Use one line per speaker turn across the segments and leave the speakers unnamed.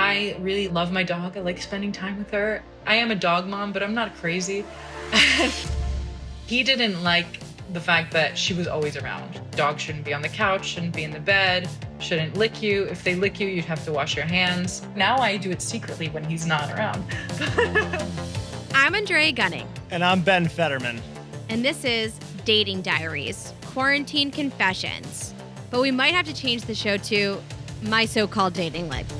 I really love my dog. I like spending time with her. I am a dog mom, but I'm not crazy. He didn't like the fact that she was always around. Dogs shouldn't be on the couch, shouldn't be in the bed, shouldn't lick you. If they lick you, you'd have to wash your hands. Now I do it secretly when he's not around.
I'm Dre Gunning.
And I'm Ben Fetterman.
And this is Dating Diaries, Quarantine Confessions. But we might have to change the show to My So-Called Dating Life.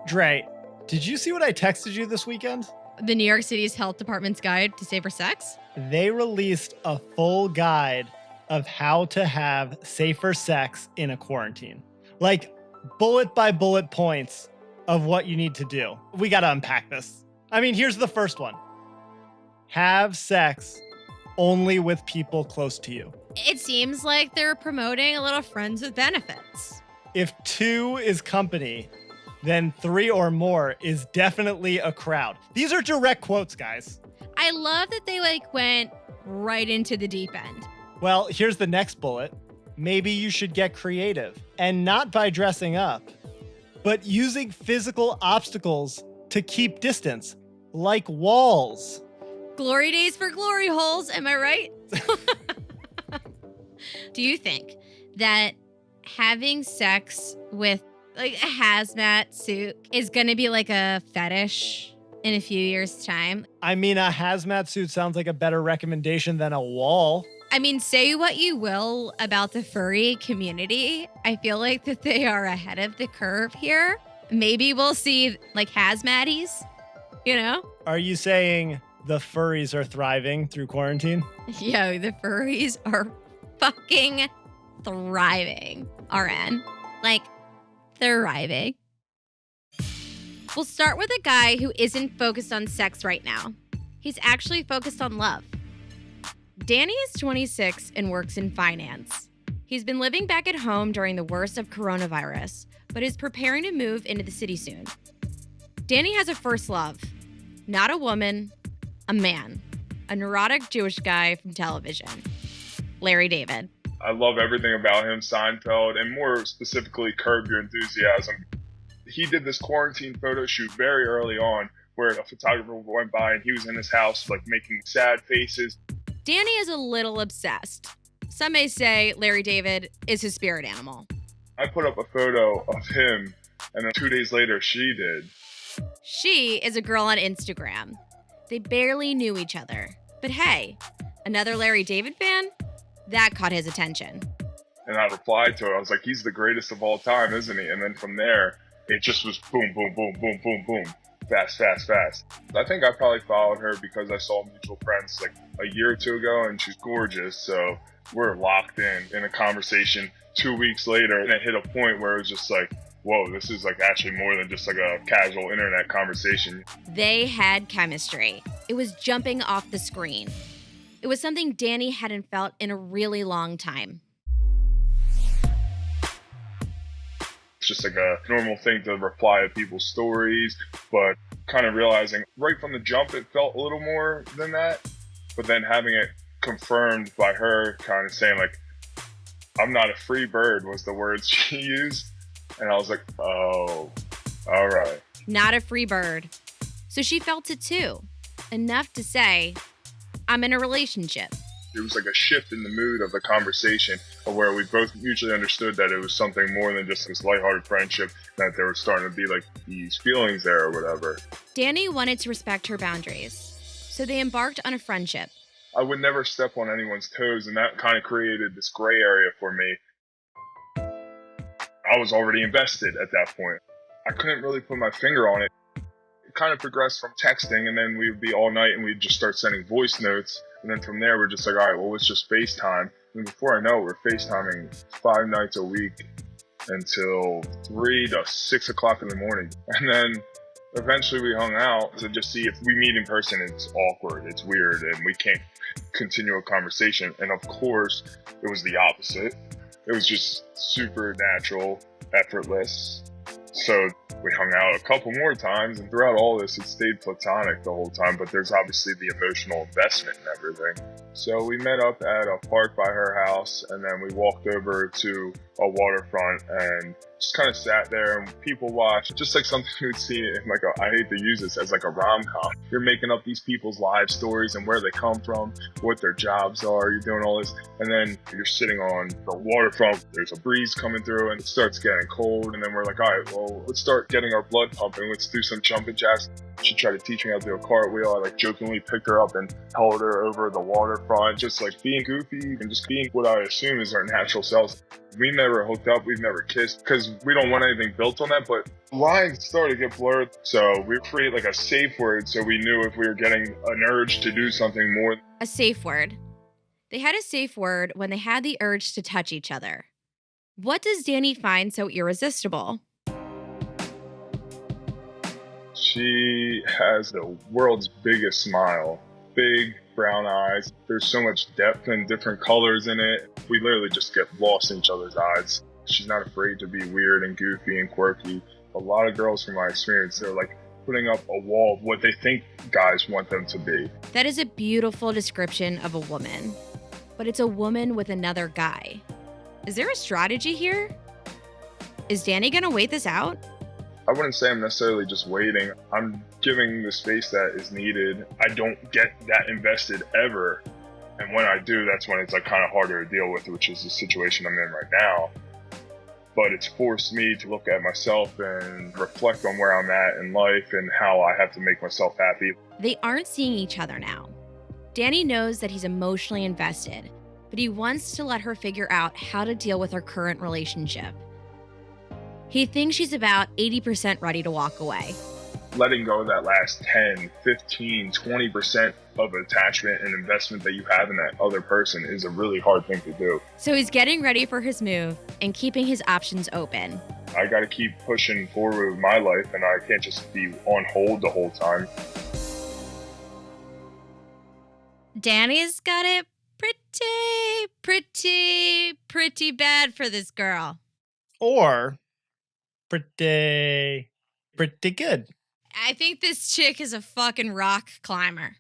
Dre, did you see what I texted you this weekend?
The New York City's Health Department's Guide to Safer Sex?
They released a full guide of how to have safer sex in a quarantine. Like bullet by bullet points of what you need to do. We got to unpack this. I mean, here's the first one. Have sex only with people close to you.
It seems like they're promoting a little friends with benefits.
If 2 is company, then 3 or more is definitely a crowd. These are direct quotes, guys.
I love that they went right into the deep end.
Well, here's the next bullet. Maybe you should get creative, and not by dressing up, but using physical obstacles to keep distance, like walls.
Glory days for glory holes, am I right? Do you think that having sex with a hazmat suit is going to be like a fetish in a few years' time?
I mean, a hazmat suit sounds like a better recommendation than a wall.
I mean, say what you will about the furry community. I feel like that they are ahead of the curve here. Maybe we'll see hazmaties,
Are you saying the furries are thriving through quarantine?
Yo, the furries are fucking thriving, RN. Thriving. We'll start with a guy who isn't focused on sex right now. He's actually focused on love. Danny is 26 and works in finance. He's been living back at home during the worst of coronavirus, but is preparing to move into the city soon. Danny has a first love. Not a woman, a man. A neurotic Jewish guy from television. Larry David.
I love everything about him, Seinfeld, and more specifically, Curb Your Enthusiasm. He did this quarantine photo shoot very early on where a photographer went by and he was in his house, making sad faces.
Danny is a little obsessed. Some may say Larry David is his spirit animal.
I put up a photo of him, and then 2 days later, she did.
She is a girl on Instagram. They barely knew each other. But hey, another Larry David fan? That caught his attention.
And I replied to it. I was like, he's the greatest of all time, isn't he? And then from there, it just was boom, boom, boom, boom, boom, boom. Fast, fast, fast. I think I probably followed her because I saw mutual friends a year or 2 ago, and she's gorgeous. So we're locked in a conversation 2 weeks later. And it hit a point where it was just whoa, this is actually more than just a casual internet conversation.
They had chemistry. It was jumping off the screen. It was something Danny hadn't felt in a really long time.
It's just a normal thing to reply to people's stories, but kind of realizing right from the jump it felt a little more than that. But then having it confirmed by her kind of saying I'm not a free bird was the words she used. And I was like, oh, all right.
Not a free bird. So she felt it too. Enough to say, I'm in a relationship.
It was a shift in the mood of the conversation of where we both mutually understood that it was something more than just this lighthearted friendship, that there were starting to be these feelings there or whatever.
Danny wanted to respect her boundaries, so they embarked on a friendship.
I would never step on anyone's toes, and that kind of created this gray area for me. I was already invested at that point. I couldn't really put my finger on it. It kind of progressed from texting, and then we would be all night and we'd just start sending voice notes. And then from there, we're just all right, well, let's just FaceTime. And before I know it, we're FaceTiming 5 nights a week until 3 to 6 o'clock in the morning. And then eventually we hung out to just see if we meet in person, it's awkward, it's weird, and we can't continue a conversation. And of course, it was the opposite. It was just super natural, effortless. So we hung out a couple more times, and throughout all this, it stayed platonic the whole time, but there's obviously the emotional investment and everything. So we met up at a park by her house, and then we walked over to a waterfront and just kind of sat there and people watched, just like something you would see in like I hate to use this as like a rom-com. You're making up these people's life stories and where they come from, what their jobs are, you're doing all this, and then you're sitting on the waterfront, there's a breeze coming through and it starts getting cold, and then we're like, all right, well, let's start getting our blood pumping, let's do some jumping jacks. She tried to teach me how to do a cartwheel. I like jokingly picked her up and held her over the waterfront, just like being goofy and just being what I assume is our natural selves. We never hooked up, we've never kissed because we don't want anything built on that, but lines started to get blurred. So we created like a safe word so we knew if we were getting an urge to do something more.
A safe word. They had a safe word when they had the urge to touch each other. What does Danny find so irresistible?
She has the world's biggest smile, big brown eyes. There's so much depth and different colors in it. We literally just get lost in each other's eyes. She's not afraid to be weird and goofy and quirky. A lot of girls, from my experience, they're like putting up a wall of what they think guys want them to be.
That is a beautiful description of a woman, but it's a woman with another guy. Is there a strategy here? Is Danny gonna wait this out?
I wouldn't say I'm necessarily just waiting. I'm giving the space that is needed. I don't get that invested ever. And when I do, that's when it's like kind of harder to deal with, which is the situation I'm in right now. But it's forced me to look at myself and reflect on where I'm at in life and how I have to make myself happy.
They aren't seeing each other now. Danny knows that he's emotionally invested, but he wants to let her figure out how to deal with her current relationship. He thinks she's about 80% ready to walk away.
Letting go of that last 10, 15, 20% of attachment and investment that you have in that other person is a really hard thing to do.
So he's getting ready for his move and keeping his options open.
I got to keep pushing forward with my life, and I can't just be on hold the whole time.
Danny's got it pretty bad for this girl.
Or pretty good.
I think this chick is a fucking rock climber.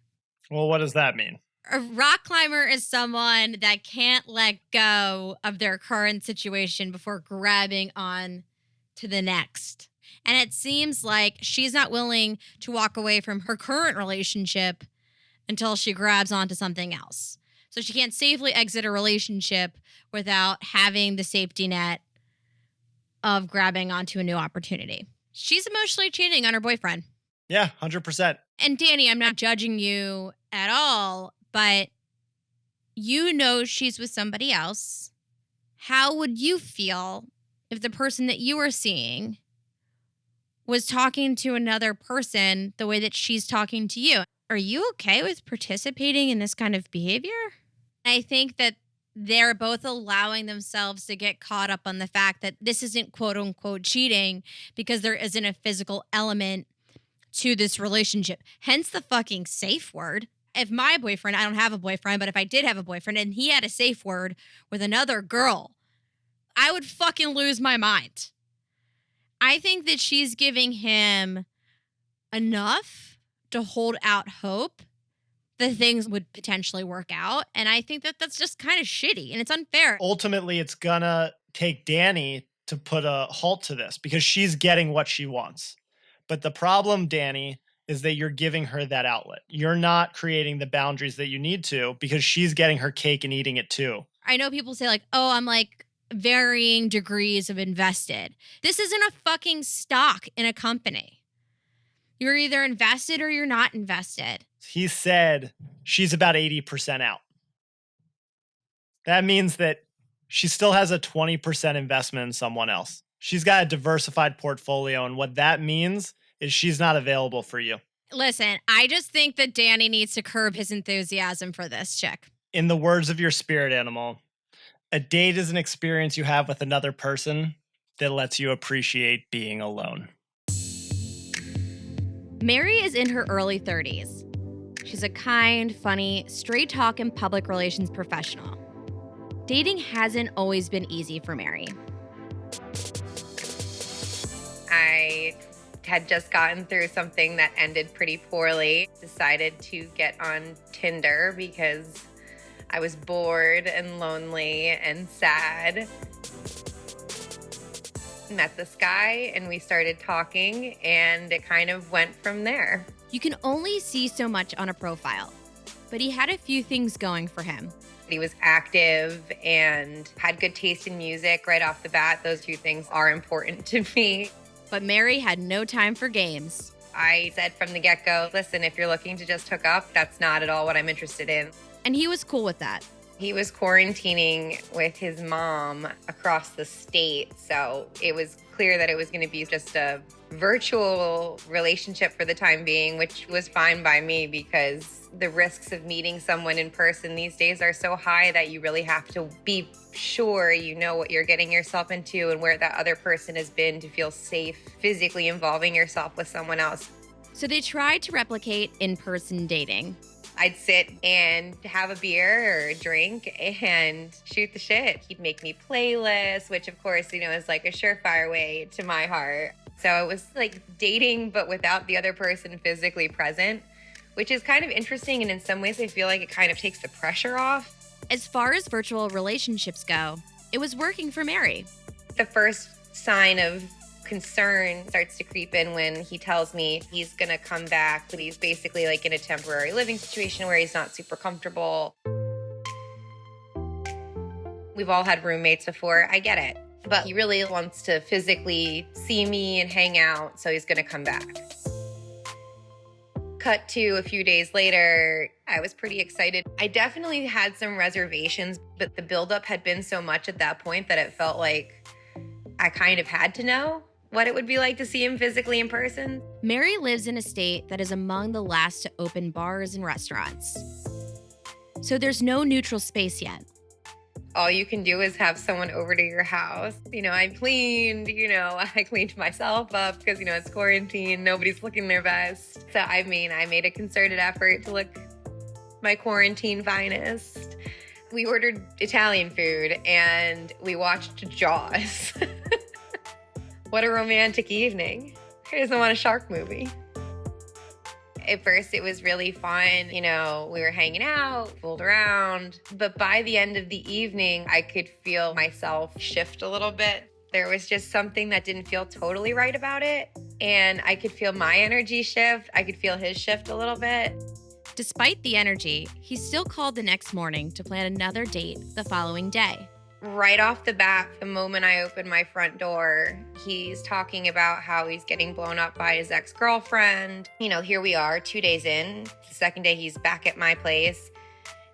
Well, what does that mean?
A rock climber is someone that can't let go of their current situation before grabbing on to the next. And it seems like she's not willing to walk away from her current relationship until she grabs onto something else. So she can't safely exit a relationship without having the safety net of grabbing onto a new opportunity. She's emotionally cheating on her boyfriend.
Yeah, 100%.
And Danny, I'm not judging you at all, but you know she's with somebody else. How would you feel if the person that you were seeing was talking to another person the way that she's talking to you? Are you okay with participating in this kind of behavior? I think that they're both allowing themselves to get caught up on the fact that this isn't quote unquote cheating because there isn't a physical element to this relationship. Hence the fucking safe word. If my boyfriend, I don't have a boyfriend, but if I did have a boyfriend and he had a safe word with another girl, I would fucking lose my mind. I think that she's giving him enough to hold out hope that things would potentially work out. And I think that that's just kind of shitty and it's unfair.
Ultimately, it's gonna take Danny to put a halt to this because she's getting what she wants. But the problem, Danny, is that you're giving her that outlet. You're not creating the boundaries that you need to because she's getting her cake and eating it too.
I know people say like, oh, I'm like varying degrees of invested. This isn't a fucking stock in a company. You're either invested or you're not invested.
He said she's about 80% out. That means that she still has a 20% investment in someone else. She's got a diversified portfolio, and what that means is she's not available for you.
Listen, I just think that Danny needs to curb his enthusiasm for this chick.
In the words of your spirit animal, a date is an experience you have with another person that lets you appreciate being alone.
Mary is in her early 30s. She's a kind, funny, straight talk and public relations professional. Dating hasn't always been easy for Mary.
I had just gotten through something that ended pretty poorly. Decided to get on Tinder because I was bored and lonely and sad. Met this guy and we started talking, and it kind of went from there.
You can only see so much on a profile, but he had a few things going for him.
He was active and had good taste in music right off the bat. Those two things are important to me.
But Mary had no time for games.
I said from the get-go, listen, if you're looking to just hook up, that's not at all what I'm interested in.
And he was cool with that.
He was quarantining with his mom across the state, so it was clear that it was going to be just a virtual relationship for the time being, which was fine by me because the risks of meeting someone in person these days are so high that you really have to be sure you know what you're getting yourself into and where that other person has been to feel safe physically involving yourself with someone else.
So they tried to replicate in-person dating.
I'd sit and have a beer or a drink and shoot the shit. He'd make me playlists, which of course, is like a surefire way to my heart. So it was like dating, but without the other person physically present, which is kind of interesting. And in some ways, I feel like it kind of takes the pressure off.
As far as virtual relationships go, it was working for Mary.
The first sign of concern starts to creep in when he tells me he's gonna come back, but he's basically like in a temporary living situation where he's not super comfortable. We've all had roommates before, I get it, but he really wants to physically see me and hang out, so he's gonna come back. Cut to a few days later, I was pretty excited. I definitely had some reservations, but the buildup had been so much at that point that it felt like I kind of had to know what it would be like to see him physically in person.
Mary lives in a state that is among the last to open bars and restaurants. So there's no neutral space yet.
All you can do is have someone over to your house. I cleaned, I cleaned myself up because, it's quarantine. Nobody's looking their best. So, I made a concerted effort to look my quarantine finest. We ordered Italian food and we watched Jaws. What a romantic evening. Who doesn't want a shark movie? At first, it was really fun. We were hanging out, fooled around. But by the end of the evening, I could feel myself shift a little bit. There was just something that didn't feel totally right about it. And I could feel my energy shift. I could feel his shift a little bit.
Despite the energy, he still called the next morning to plan another date the following day.
Right off the bat, the moment I opened my front door, he's talking about how he's getting blown up by his ex-girlfriend. Here we are 2 days in. The second day he's back at my place.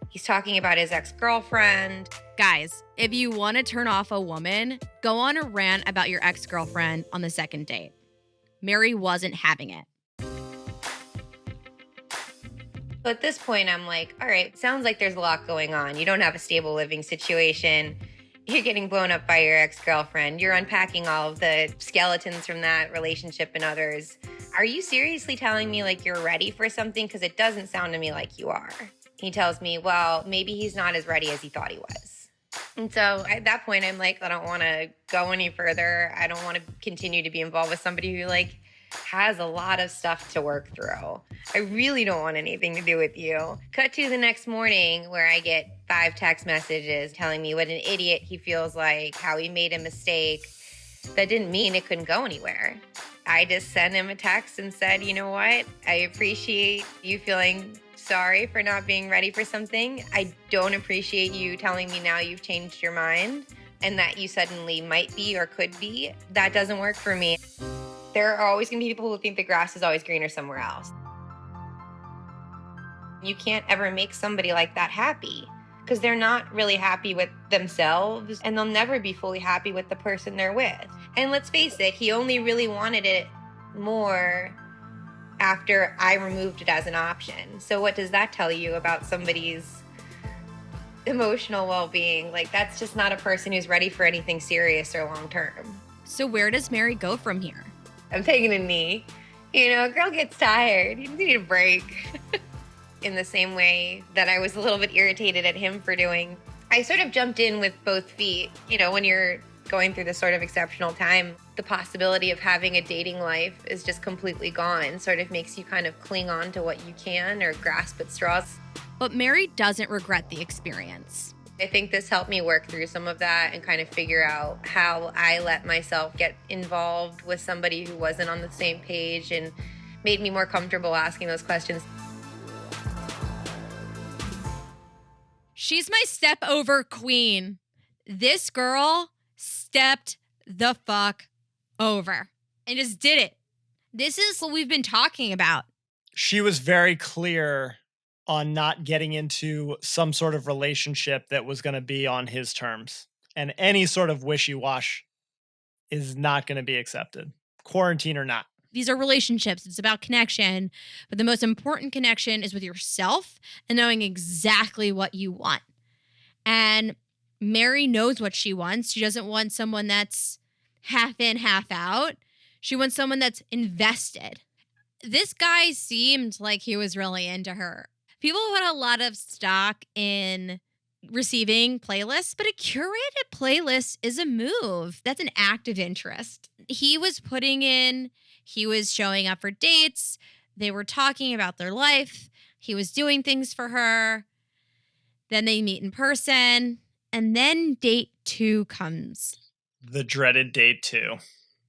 He's talking about his ex-girlfriend.
Guys, if you want to turn off a woman, go on a rant about your ex-girlfriend on the second date. Mary wasn't having it.
So at this point, I'm like, all right, sounds like there's a lot going on. You don't have a stable living situation. You're getting blown up by your ex-girlfriend. You're unpacking all of the skeletons from that relationship and others. Are you seriously telling me like you're ready for something? Because it doesn't sound to me like you are. He tells me, well, maybe he's not as ready as he thought he was. And so at that point, I'm like, I don't want to go any further. I don't want to continue to be involved with somebody who has a lot of stuff to work through. I really don't want anything to do with you. Cut to the next morning where I get 5 text messages telling me what an idiot he feels like, how he made a mistake. That didn't mean it couldn't go anywhere. I just sent him a text and said, you know what? I appreciate you feeling sorry for not being ready for something. I don't appreciate you telling me now you've changed your mind and that you suddenly might be or could be. That doesn't work for me. There are always going to be people who think the grass is always greener somewhere else. You can't ever make somebody like that happy because they're not really happy with themselves and they'll never be fully happy with the person they're with. And let's face it, he only really wanted it more after I removed it as an option. So what does that tell you about somebody's emotional well-being? That's just not a person who's ready for anything serious or long-term.
So where does Mary go from here?
I'm taking a knee. A girl gets tired. You need a break. In the same way that I was a little bit irritated at him for doing, I sort of jumped in with both feet. When you're going through this sort of exceptional time, the possibility of having a dating life is just completely gone. Sort of makes you kind of cling on to what you can or grasp at straws.
But Mary doesn't regret the experience.
I think this helped me work through some of that and kind of figure out how I let myself get involved with somebody who wasn't on the same page, and made me more comfortable asking those questions.
She's my step over queen. This girl stepped the fuck over and just did it. This is what we've been talking about.
She was very clear on not getting into some sort of relationship that was going to be on his terms. And any sort of wishy-wash is not going to be accepted, quarantine or not.
These are relationships. It's about connection. But the most important connection is with yourself and knowing exactly what you want. And Mary knows what she wants. She doesn't want someone that's half in, half out. She wants someone that's invested. This guy seemed like he was really into her. People put a lot of stock in receiving playlists, but a curated playlist is a move. That's an act of interest. He was showing up for dates. They were talking about their life. He was doing things for her. Then they meet in person. And then date 2 comes.
The dreaded date 2.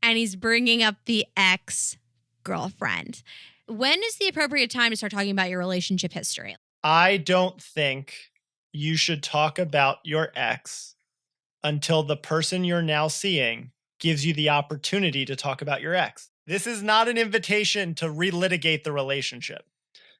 And he's bringing up the ex-girlfriend. When is the appropriate time to start talking about your relationship history?
I don't think you should talk about your ex until the person you're now seeing gives you the opportunity to talk about your ex. This is not an invitation to relitigate the relationship.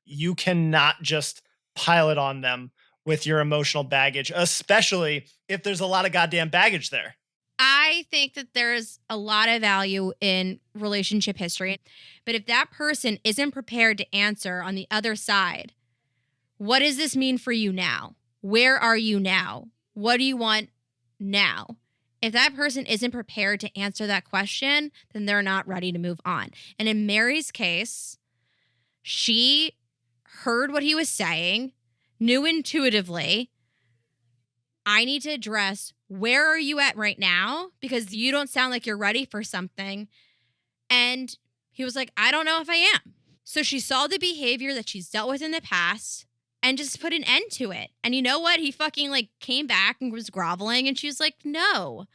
You cannot just pile it on them with your emotional baggage, especially if there's a lot of goddamn baggage there.
I think that there's a lot of value in relationship history. But if that person isn't prepared to answer on the other side, what does this mean for you now? Where are you now? What do you want now? If that person isn't prepared to answer that question, then they're not ready to move on. And in Mary's case, she heard what he was saying, knew intuitively, I need to address where are you at right now? Because you don't sound like you're ready for something. And he was like, I don't know if I am. So she saw the behavior that she's dealt with in the past and just put an end to it. And you know what? He fucking came back and was groveling. And she was like, no,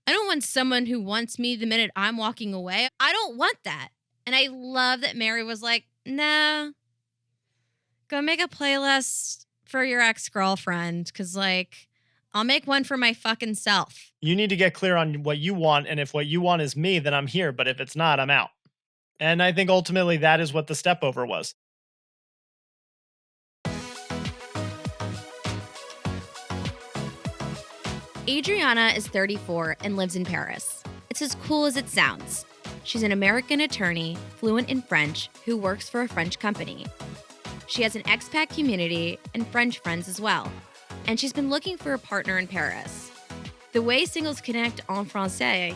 I don't want someone who wants me the minute I'm walking away. I don't want that. And I love that Mary was like, nah, go make a playlist for your ex-girlfriend. Because I'll make one for my fucking self.
You need to get clear on what you want. And if what you want is me, then I'm here. But if it's not, I'm out. And I think ultimately that is what the step over was.
Adriana is 34 and lives in Paris. It's as cool as it sounds. She's an American attorney, fluent in French, who works for a French company. She has an expat community and French friends as well. And she's been looking for a partner in Paris. The way singles connect en français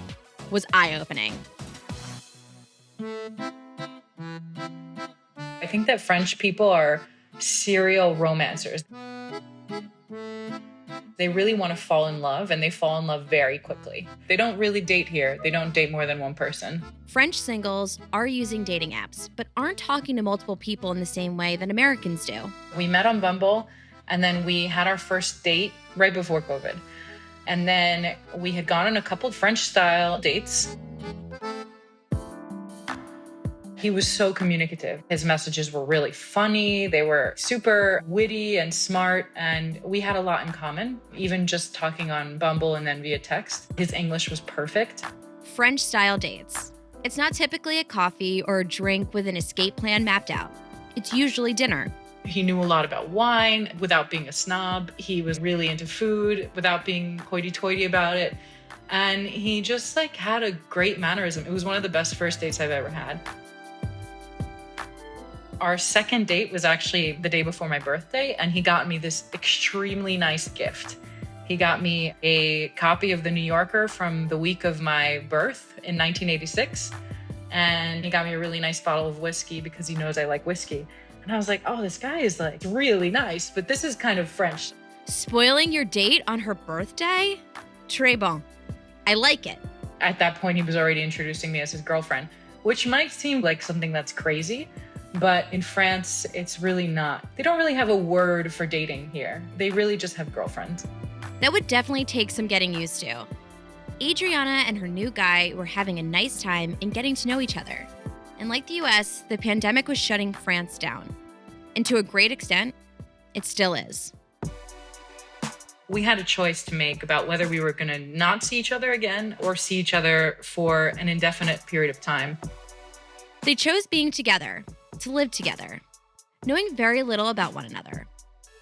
was eye-opening.
I think that French people are serial romancers. They really want to fall in love, and they fall in love very quickly. They don't really date here. They don't date more than one person.
French singles are using dating apps, but aren't talking to multiple people in the same way that Americans do.
We met on Bumble, and then we had our first date right before COVID. And then we had gone on a couple of French-style dates. He was so communicative. His messages were really funny. They were super witty and smart, and we had a lot in common, even just talking on Bumble and then via text. His English was perfect.
French-style dates. It's not typically a coffee or a drink with an escape plan mapped out. It's usually dinner.
He knew a lot about wine without being a snob. He was really into food without being hoity-toity about it. And he just had a great mannerism. It was one of the best first dates I've ever had. Our second date was actually the day before my birthday, and he got me this extremely nice gift. He got me a copy of The New Yorker from the week of my birth in 1986. And he got me a really nice bottle of whiskey because he knows I like whiskey. And I was like, oh, this guy is really nice, but this is kind of French.
Spoiling your date on her birthday? Très bon. I like it.
At that point, he was already introducing me as his girlfriend, which might seem like something that's crazy, but in France, it's really not. They don't really have a word for dating here. They really just have girlfriends.
That would definitely take some getting used to. Adriana and her new guy were having a nice time and getting to know each other. And like the US, the pandemic was shutting France down. And to a great extent, it still is.
We had a choice to make about whether we were going to not see each other again or see each other for an indefinite period of time.
They chose being together, to live together, knowing very little about one another.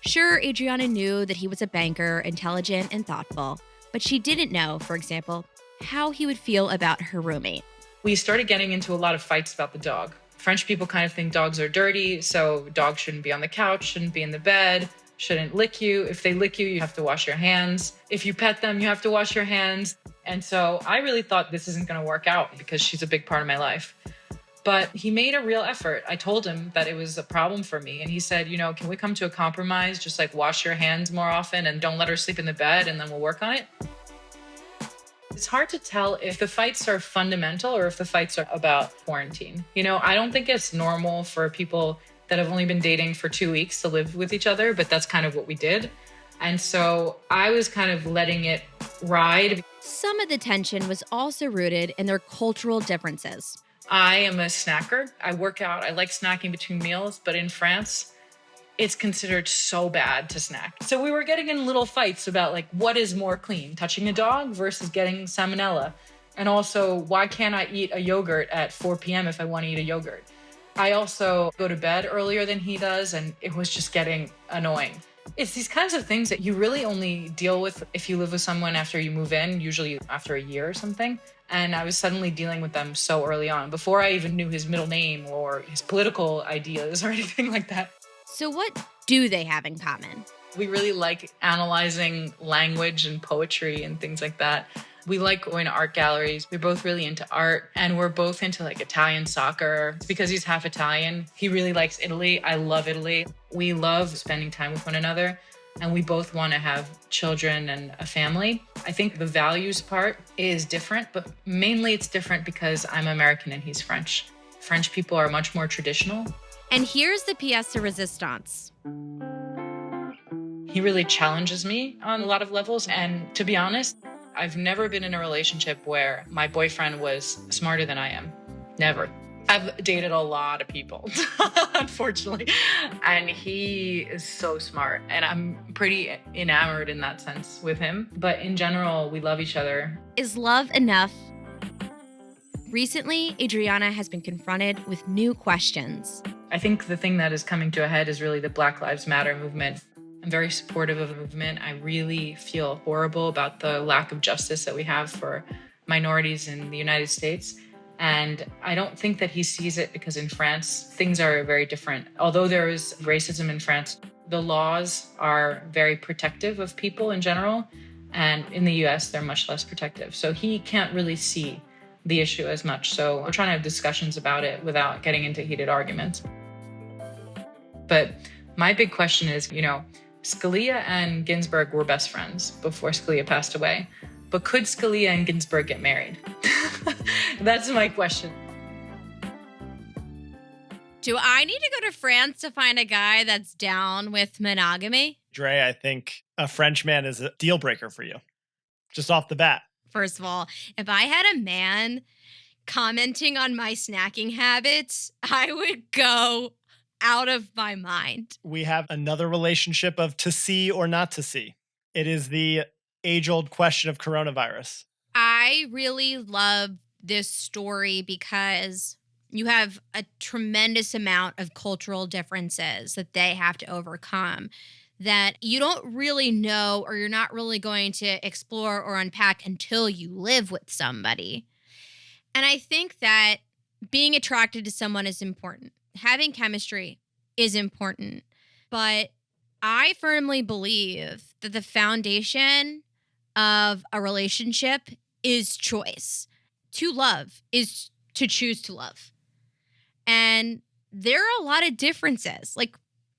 Sure, Adriana knew that he was a banker, intelligent and thoughtful, but she didn't know, for example, how he would feel about her roommate.
We started getting into a lot of fights about the dog. French people kind of think dogs are dirty, so dogs shouldn't be on the couch, shouldn't be in the bed, shouldn't lick you. If they lick you, you have to wash your hands. If you pet them, you have to wash your hands. And so I really thought this isn't going to work out because she's a big part of my life. But he made a real effort. I told him that it was a problem for me. And he said, can we come to a compromise? Just like wash your hands more often and don't let her sleep in the bed and then we'll work on it. It's hard to tell if the fights are fundamental or if the fights are about quarantine. I don't think it's normal for people that have only been dating for 2 weeks to live with each other, but that's kind of what we did. And so I was kind of letting it ride.
Some of the tension was also rooted in their cultural differences.
I am a snacker. I work out. I like snacking between meals, but in France, it's considered so bad to snack. So we were getting in little fights about what is more clean, touching a dog versus getting salmonella. And also, why can't I eat a yogurt at 4 p.m. if I want to eat a yogurt? I also go to bed earlier than he does, and it was just getting annoying. It's these kinds of things that you really only deal with if you live with someone after you move in, usually after a year or something. And I was suddenly dealing with them so early on, before I even knew his middle name or his political ideas or anything like that.
So what do they have in common?
We really like analyzing language and poetry and things like that. We like going to art galleries. We're both really into art, and we're both into Italian soccer. It's because he's half Italian. He really likes Italy. I love Italy. We love spending time with one another, and we both want to have children and a family. I think the values part is different, but mainly it's different because I'm American and he's French. French people are much more traditional.
And here's the pièce de résistance.
He really challenges me on a lot of levels, and to be honest, I've never been in a relationship where my boyfriend was smarter than I am. Never. I've dated a lot of people, unfortunately, and he is so smart, and I'm pretty enamored in that sense with him. But in general, we love each other.
Is love enough? Recently, Adriana has been confronted with new questions.
I think the thing that is coming to a head is really the Black Lives Matter movement. I'm very supportive of the movement. I really feel horrible about the lack of justice that we have for minorities in the United States. And I don't think that he sees it because in France, things are very different. Although there is racism in France, the laws are very protective of people in general. And in the US, they're much less protective. So he can't really see the issue as much. So we're trying to have discussions about it without getting into heated arguments. But my big question is, Scalia and Ginsburg were best friends before Scalia passed away. But could Scalia and Ginsburg get married? That's my question.
Do I need to go to France to find a guy that's down with monogamy?
Dre, I think a French man is a deal breaker for you, just off the bat.
First of all, if I had a man commenting on my snacking habits, I would go out of my mind.
We have another relationship of to see or not to see. It is the age-old question of coronavirus.
I really love this story because you have a tremendous amount of cultural differences that they have to overcome that you don't really know or you're not really going to explore or unpack until you live with somebody. And I think that being attracted to someone is important. Having chemistry is important. But I firmly believe that the foundation of a relationship is choice. To love is to choose to love. And there are a lot of differences,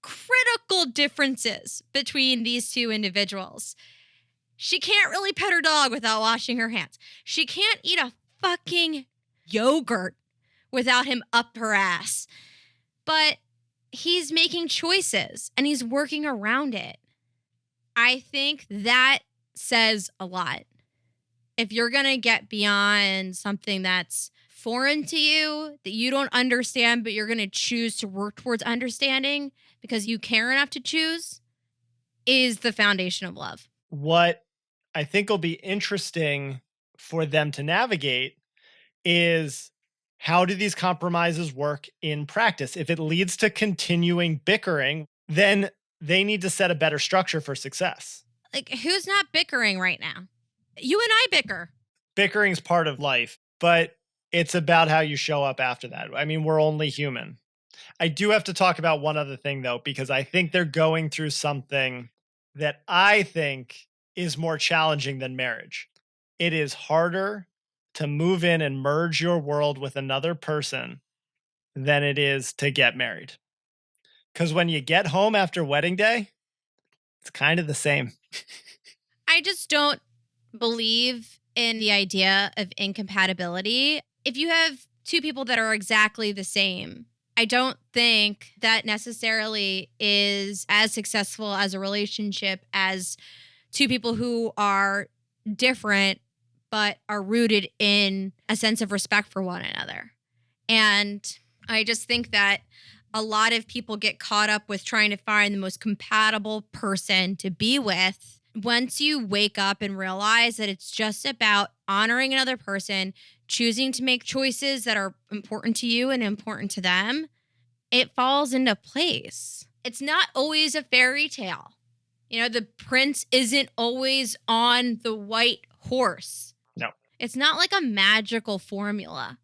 critical differences between these two individuals. She can't really pet her dog without washing her hands. She can't eat a fucking yogurt without him up her ass. But he's making choices and he's working around it. I think that says a lot. If you're going to get beyond something that's foreign to you, that you don't understand, but you're going to choose to work towards understanding because you care enough to choose, is the foundation of love.
What I think will be interesting for them to navigate is, how do these compromises work in practice? If it leads to continuing bickering, then they need to set a better structure for success.
Like, who's not bickering right now? You and I bicker.
Bickering's part of life, but it's about how you show up after that. I mean, we're only human. I do have to talk about one other thing, though, because I think they're going through something that I think is more challenging than marriage. It is harder to move in and merge your world with another person than it is to get married. Because when you get home after wedding day, it's kind of the same.
I just don't believe in the idea of incompatibility. If you have two people that are exactly the same, I don't think that necessarily is as successful as a relationship as two people who are different but are rooted in a sense of respect for one another. And I just think that a lot of people get caught up with trying to find the most compatible person to be with. Once you wake up and realize that it's just about honoring another person, choosing to make choices that are important to you and important to them, it falls into place. It's not always a fairy tale. You know, the prince isn't always on the white horse.
No.
It's not like a magical formula.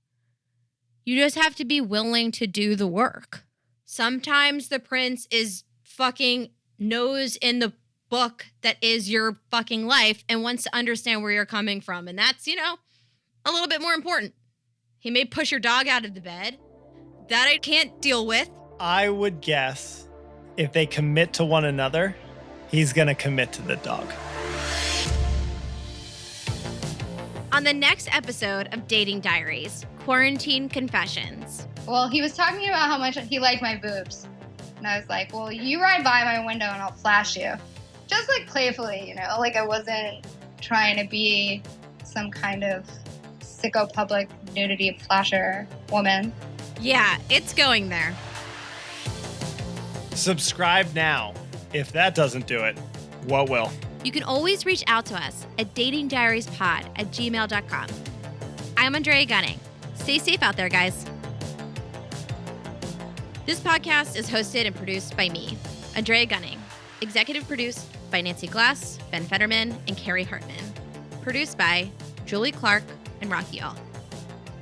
You just have to be willing to do the work. Sometimes the prince is fucking nose in the book that is your fucking life and wants to understand where you're coming from. And that's, you know, a little bit more important. He may push your dog out of the bed. That I can't deal with.
I would guess if they commit to one another, he's going to commit to the dog.
On the next episode of Dating Diaries, Quarantine Confessions.
Well, he was talking about how much he liked my boobs. And I was like, well, you ride by my window and I'll flash you. Just like playfully, you know, like I wasn't trying to be some kind of sicko public nudity flasher woman.
Yeah, it's going there.
Subscribe now. If that doesn't do it, what will?
You can always reach out to us at datingdiariespod@gmail.com. I'm Andrea Gunning. Stay safe out there, guys. This podcast is hosted and produced by me, Andrea Gunning. Executive produced by Nancy Glass, Ben Fetterman, and Carrie Hartman. Produced by Julie Clark and Raphael.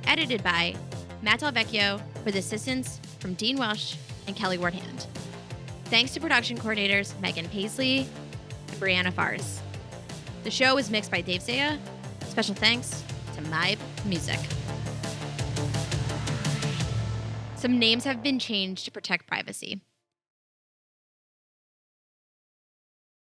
Edited by Matt Delvecchio with assistance from Dean Welsh and Kelly Wardhand. Thanks to production coordinators Megan Paisley and Brianna Fars. The show was mixed by Dave Zaya. Special thanks to Mybe Music. Some names have been changed to protect privacy.